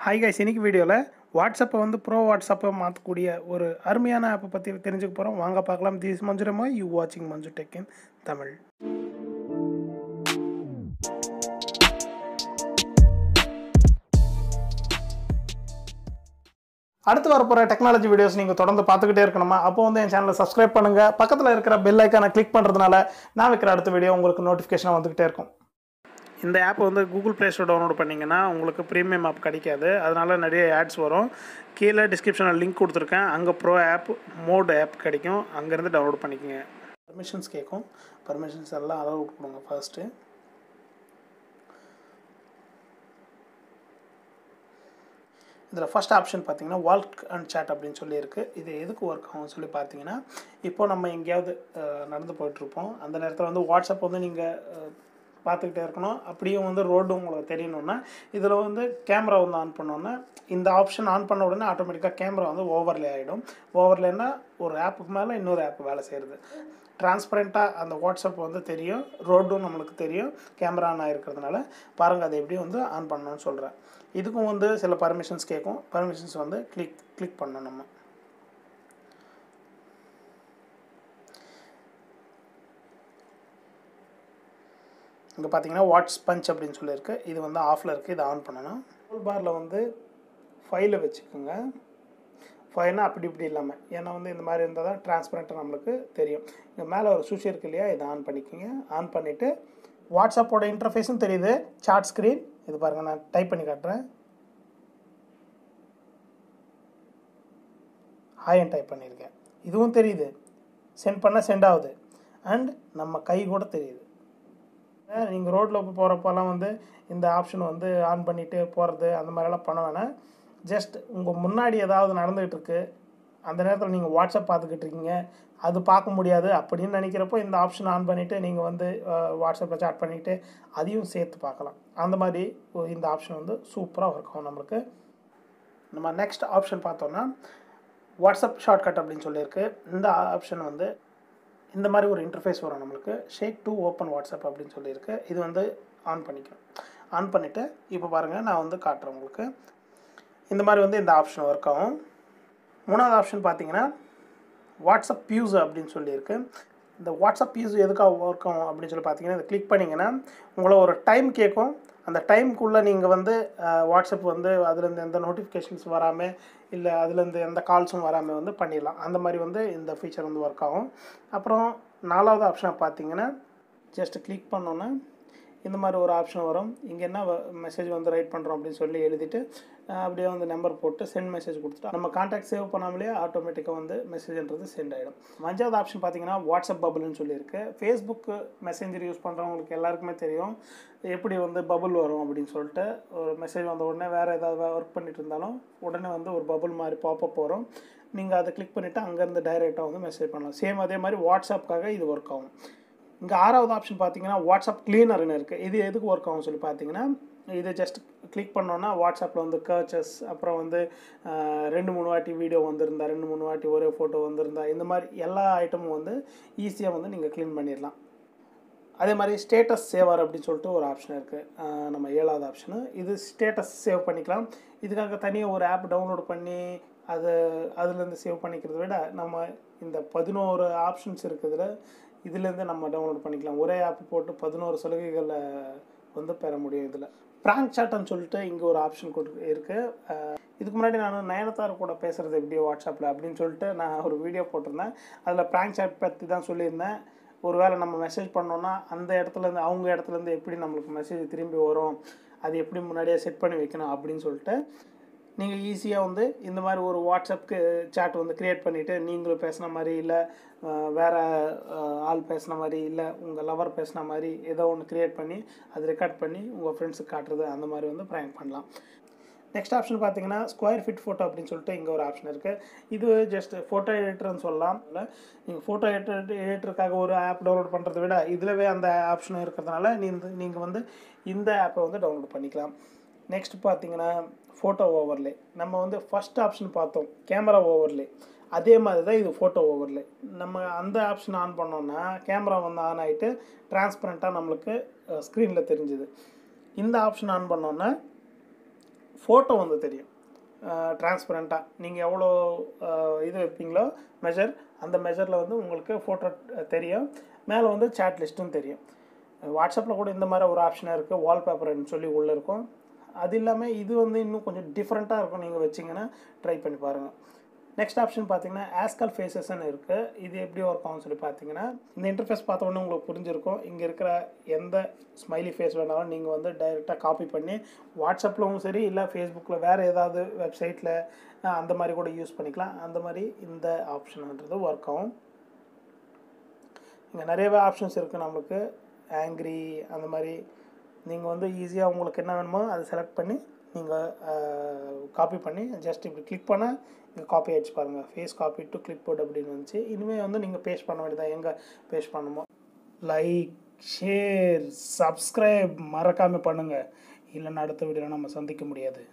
Hi guys, இன்னைக்கு வீடியோவில் வாட்ஸ்அப்பை வந்து ப்ரோ வாட்ஸ்அப்பை மாற்றக்கூடிய ஒரு அருமையான ஆப்பை பற்றி தெரிஞ்சுக்க போகிறோம். வாங்க பார்க்கலாம். திஸ் மஞ்சுரமோ, யூ வாட்சிங் மஞ்சு டெக் இன் தமிழ். அடுத்து வரப்போகிற டெக்னாலஜி வீடியோஸ் நீங்கள் தொடர்ந்து பார்த்துக்கிட்டே இருக்கணுமா? அப்போ வந்து என் சேனலை சப்ஸ்கிரைப் பண்ணுங்கள். பக்கத்தில் இருக்கிற பெல் ஐக்கானை கிளிக் பண்ணுறதுனால நான் வைக்கிற அடுத்த வீடியோ உங்களுக்கு நோட்டிஃபிகேஷனாக வந்துக்கிட்டே இருக்கும். இந்த ஆப் வந்து கூகுள் ப்ளே ஸ்டோர் டவுன்லோட் பண்ணிங்கன்னா உங்களுக்கு ப்ரீமியம் ஆப் கிடைக்காது. அதனால் நிறைய ஆட்ஸ் வரும். கீழே டிஸ்கிரிப்ஷனில் லிங்க் கொடுத்துருக்கேன். அங்கே ப்ரோ ஆப் மோட் ஆப் கிடைக்கும். அங்கேருந்து டவுன்லோட் பண்ணிக்கோங்க. பர்மிஷன்ஸ் கேட்கும். பர்மிஷன்ஸ் எல்லாம் அலோவ் கொடுங்க. ஃபர்ஸ்ட்டு இதில் ஃபஸ்ட் ஆப்ஷன் பார்த்தீங்கன்னா வால்க் அண்ட் சேட் அப்படின்னு சொல்லியிருக்கு. இது எதுக்கு ஒர்க் ஆகும்னு சொல்லி பார்த்தீங்கன்னா, இப்போ நம்ம எங்கேயாவது நடந்து போயிட்டுருப்போம். அந்த நேரத்தில் வந்து வாட்ஸ்அப் வந்து நீங்கள் பார்த்துக்கிட்டே இருக்கணும். அப்படியும் வந்து ரோடு உங்களுக்கு தெரியணுன்னா இதில் வந்து கேமரா வந்து ஆன் பண்ணோன்னா இந்த ஆப்ஷன் ஆன் பண்ண உடனே ஆட்டோமேட்டிக்காக கேமரா வந்து ஓவர்லே ஆகிடும். ஓவர்லேன்னா ஒரு ஆப்புக்கு மேலே இன்னொரு ஆப் வேலை செய்கிறது. டிரான்ஸ்பரண்ட்டாக அந்த வாட்ஸ்அப் வந்து தெரியும், ரோடும் நம்மளுக்கு தெரியும் கேமரா ஆன் ஆகிருக்கிறதுனால. பாருங்கள், அதை எப்படி வந்து ஆன் பண்ணணும்னு சொல்கிறேன். இதுக்கும் வந்து சில பர்மிஷன்ஸ் கேட்கும். பர்மிஷன்ஸ் வந்து கிளிக் பண்ணணும். நம்ம இங்கே பார்த்தீங்கன்னா வாட்ஸ் பஞ்ச் அப்படின்னு சொல்லியிருக்கு. இது வந்து ஆஃபில் இருக்குது. இதை ஆன் பண்ணணும். டூல் பாரில் வந்து ஃபைலை வச்சுக்கோங்க. ஃபைல்னா அப்படி இப்படி இல்லாமல், ஏன்னா வந்து இந்த மாதிரி இருந்தால் தான் டிரான்ஸ்பரண்ட்டாக நம்மளுக்கு தெரியும். இங்கே மேலே ஒரு சுவிட்ச் இருக்கு இல்லையா, இதை ஆன் பண்ணிக்கோங்க. ஆன் பண்ணிவிட்டு வாட்ஸ்அப்போட இன்டர்ஃபேஸும் தெரியுது, சாட் ஸ்க்ரீன். இது பாருங்கள், நான் டைப் பண்ணி காட்டுறேன். ஹாய்ன்னு டைப் பண்ணியிருக்கேன். இதுவும் தெரியுது, சென்ட் பண்ணால் சென்ட் ஆகுது. அண்ட் நம்ம கை கூட தெரியுது. நீங்கள் ரோட்டில் போகிறப்பெல்லாம் வந்து இந்த ஆப்ஷன் வந்து ஆன் பண்ணிவிட்டு போகிறது அந்த மாதிரிலாம் பண்ண வேணாம். ஜஸ்ட் உங்கள் முன்னாடி ஏதாவது நடந்துகிட்டு இருக்கு, அந்த நேரத்தில் நீங்கள் வாட்ஸ்அப் பார்த்துக்கிட்டு இருக்கீங்க, அது பார்க்க முடியாது அப்படின்னு நினைக்கிறப்போ இந்த ஆப்ஷன் ஆன் பண்ணிவிட்டு நீங்கள் வந்து வாட்ஸ்அப்பில் சாட் பண்ணிவிட்டு அதையும் சேர்த்து பார்க்கலாம். அந்த மாதிரி இந்த ஆப்ஷன் வந்து சூப்பராக ஒர்க் ஆகும் நம்மளுக்கு. நம்ம நெக்ஸ்ட் ஆப்ஷன் பார்த்தோன்னா வாட்ஸ்அப் ஷார்ட்கட் அப்படின்னு சொல்லியிருக்கு. இந்த ஆப்ஷன் வந்து இந்த மாதிரி ஒரு இன்டர்ஃபேஸ் வரும் நம்மளுக்கு. ஷேக் டு ஓப்பன் வாட்ஸ்அப் அப்படின்னு சொல்லியிருக்கு. இது வந்து ஆன் பண்ணிக்கணும். ஆன் பண்ணிவிட்டு இப்போ பாருங்கள், நான் வந்து காட்டுறேன் உங்களுக்கு. இந்த மாதிரி வந்து இந்த ஆப்ஷன் ஒர்க் ஆகும். மூணாவது ஆப்ஷன் பார்த்தீங்கன்னா வாட்ஸ்அப் யூஸ் அப்படின்னு சொல்லியிருக்கு. இந்த வாட்ஸ்அப் யூஸ் எதுக்காக ஒர்க் ஆகும் அப்படின்னு சொல்லி பார்த்தீங்கன்னா, இதை கிளிக் பண்ணிங்கன்னா உங்களை ஒரு டைம் கேட்கும். அந்த டைமுக்குள்ளே நீங்கள் வந்து வாட்ஸ்அப் வந்து அதுலேருந்து எந்த நோட்டிஃபிகேஷன்ஸ் வராமல், இல்லை அதுலேருந்து எந்த கால்ஸும் வராமல் வந்து பண்ணிடலாம். அந்த மாதிரி வந்து இந்த ஃபீச்சர் வந்து ஒர்க் ஆகும். அப்புறம் நாலாவது ஆப்ஷனை பார்த்தீங்கன்னா, ஜஸ்ட் கிளிக் பண்ணோன்னா இந்த மாதிரி ஒரு ஆப்ஷன் வரும். இங்கே என்ன மெசேஜ் வந்து ரைட் பண்ணுறோம் அப்படின்னு சொல்லி எழுதிட்டு அப்படியே வந்து நம்பர் போட்டு சென்ட் மெசேஜ் கொடுத்துட்டா நம்ம கான்டாக்ட் சேவ் பண்ணாமலே ஆட்டோமேட்டிக்காக வந்து மெசேஜ்ன்றது சென்ட் ஆகிடும். அஞ்சாவது ஆப்ஷன் பார்த்தீங்கன்னா வாட்ஸ்அப் பபுள்னு சொல்லியிருக்கு. ஃபேஸ்புக்கு மெசேஞ்சர் யூஸ் பண்ணுறவங்களுக்கு எல்லாருக்குமே தெரியும் எப்படி வந்து பபுள் வரும் அப்படின்னு சொல்லிட்டு. ஒரு மெசேஜ் வந்த உடனே வேறு ஏதாவது ஒர்க் பண்ணிட்டு இருந்தாலும் உடனே வந்து ஒரு பபுள் மாதிரி பாப்பப் வரும். நீங்கள் அதை கிளிக் பண்ணிவிட்டு அங்கேருந்து டைரெக்டாக வந்து மெசேஜ் பண்ணலாம். சேம் அதே மாதிரி வாட்ஸ்அப்புக்காக இது ஒர்க் ஆகும். இங்கே ஆறாவது ஆப்ஷன் பார்த்தீங்கன்னா வாட்ஸ்அப் கிளீனர்னு இருக்குது. இது எதுக்கு ஒர்க் ஆகும் சொல்லி பார்த்தீங்கன்னா, இதை ஜஸ்ட் கிளிக் பண்ணோன்னா வாட்ஸ்அப்பில் வந்து கர்ச்சஸ், அப்புறம் வந்து 2-3 வாட்டி வீடியோ வந்திருந்தா, 2-3 வாட்டி ஒரே ஃபோட்டோ வந்திருந்தா, இந்த மாதிரி எல்லா ஐட்டமும் வந்து ஈஸியாக வந்து நீங்கள் க்ளீன் பண்ணிடலாம். அதே மாதிரி ஸ்டேட்டஸ் சேவர் அப்படின்னு சொல்லிட்டு ஒரு ஆப்ஷன் இருக்குது. நம்ம 7வது ஆப்ஷனு. இது ஸ்டேட்டஸ் சேவ் பண்ணிக்கலாம். இதுக்காக தனியாக ஒரு ஆப் டவுன்லோட் பண்ணி அதுலேருந்து சேவ் பண்ணிக்கிறத விட நம்ம இந்த 11 ஆப்ஷன்ஸ் இருக்குதுல, இதுலேருந்து நம்ம டவுன்லோட் பண்ணிக்கலாம். ஒரே ஆப் போட்டு 11 சலுகைகளை வந்து பெற முடியும். இதில் ப்ராங்க் சாட்னு சொல்லிட்டு இங்கே ஒரு ஆப்ஷன் இருக்குது. இதுக்கு முன்னாடி நான் நயனத்தார் கூட பேசுகிறது எப்படி வாட்ஸ்அப்பில் அப்படின்னு சொல்லிட்டு நான் ஒரு வீடியோ போட்டிருந்தேன். அதில் ப்ராங்க் சாட் பற்றி தான் சொல்லியிருந்தேன். ஒருவேளை நம்ம மெசேஜ் பண்ணோன்னா அந்த இடத்துலேருந்து அவங்க இடத்துலேருந்து எப்படி நம்மளுக்கு மெசேஜ் திரும்பி வரும், அது எப்படி முன்னாடியே செட் பண்ணி வைக்கணும் அப்படின்னு சொல்லிட்டு நீங்கள் ஈஸியாக வந்து இந்த மாதிரி ஒரு வாட்ஸ்அப்புக்கு சேட் வந்து க்ரியேட் பண்ணிவிட்டு நீங்களும் பேசுன மாதிரி, இல்லை வேறு ஆள் பேசுன மாதிரி, இல்லை உங்கள் லவர் பேசுன மாதிரி ஏதோ ஒன்று க்ரியேட் பண்ணி அது ரெக்கார்ட் பண்ணி உங்கள் ஃப்ரெண்ட்ஸுக்கு காட்டுறது, அந்த மாதிரி வந்து ப்ராங்க் பண்ணலாம். நெக்ஸ்ட் ஆப்ஷன் பார்த்தீங்கன்னா ஸ்கொயர் ஃபிட் ஃபோட்டோ அப்படின்னு சொல்லிட்டு இங்கே ஒரு ஆப்ஷன் இருக்குது. இது ஜஸ்ட் ஃபோட்டோ எடிட்டர்னு சொல்லலாம். இல்லை நீங்கள் ஃபோட்டோ எடிட்டருக்காக ஒரு ஆப் டவுன்லோட் பண்ணுறதை விட இதிலவே அந்த ஆப்ஷன் இருக்கிறதுனால நீங்கள் வந்து இந்த ஆப்பை வந்து டவுன்லோட் பண்ணிக்கலாம். நெக்ஸ்ட் பார்த்தீங்கன்னா ஃபோட்டோ ஓவர்லே. நம்ம வந்து ஃபஸ்ட் ஆப்ஷன் பார்த்தோம் கேமரா ஓவர்லே, அதே மாதிரி தான் இது ஃபோட்டோ ஓவர்லே. நம்ம அந்த ஆப்ஷன் ஆன் பண்ணோன்னா கேமரா வந்து ஆன் ஆகிட்டு டிரான்ஸ்பரண்ட்டாக நம்மளுக்கு ஸ்க்ரீனில் தெரிஞ்சுது. இந்த ஆப்ஷன் ஆன் பண்ணோன்னா ஃபோட்டோ வந்து தெரியும் டிரான்ஸ்பரண்ட்டாக. நீங்கள் எவ்வளோ இது வைப்பீங்களோ மெஷர், அந்த மெஷரில் வந்து உங்களுக்கு ஃபோட்டோ தெரியும். மேலே வந்து சேட் லிஸ்ட்டும் தெரியும். வாட்ஸ்அப்பில் கூட இந்த மாதிரி ஒரு ஆப்ஷனாக இருக்குது, வால்பேப்பர்னு சொல்லி உள்ளே இருக்கும். அது இல்லாமல் இது வந்து இன்னும் கொஞ்சம் டிஃப்ரெண்ட்டாக இருக்கும். நீங்கள் வச்சிங்கன்னா ட்ரை பண்ணி பாருங்கள். நெக்ஸ்ட் ஆப்ஷன் பார்த்தீங்கன்னா ஆஸ்கல் ஃபேஸஸ்ன்னு இருக்குது. இது எப்படி ஒர்க் ஆகும்னு சொல்லி பார்த்தீங்கன்னா, இந்த இன்டர்ஃபேஸ் பார்த்த உடனே உங்களுக்கு புரிஞ்சிருக்கும். இங்கே இருக்கிற எந்த ஸ்மைலி ஃபேஸ் வேணாலும் நீங்கள் வந்து டைரெக்டாக காப்பி பண்ணி வாட்ஸ்அப்லவும் சரி, இல்லை ஃபேஸ்புக்கில் வேறு ஏதாவது வெப்சைட்டில் அந்த மாதிரி கூட யூஸ் பண்ணிக்கலாம். அந்த மாதிரி இந்த ஆப்ஷன்ன்றது ஒர்க் ஆகும். இங்கே நிறையவே ஆப்ஷன்ஸ் இருக்குது நம்மளுக்கு. ஆங்க்ரி அந்த மாதிரி நீங்கள் வந்து ஈஸியாக உங்களுக்கு என்ன வேணுமோ அதை செலக்ட் பண்ணி நீங்கள் காப்பி பண்ணி ஜஸ்ட் இப்படி கிளிக் பண்ணால் இங்கே காப்பி ஆகிடுச்சு பாருங்கள். ஃபேஸ் காப்பி டு கிளிப் போர்ட் அப்படின்னு வந்துச்சு. இனிமேல் வந்து நீங்கள் பேஸ்ட் பண்ண வேண்டியதான், எங்கே பேஸ்ட் பண்ணணுமோ. லைக், ஷேர், சப்ஸ்கிரைப் மறக்காமல் பண்ணுங்கள். இல்லைன்னா அடுத்த வீடியோவில் நம்ம சந்திக்க முடியாது.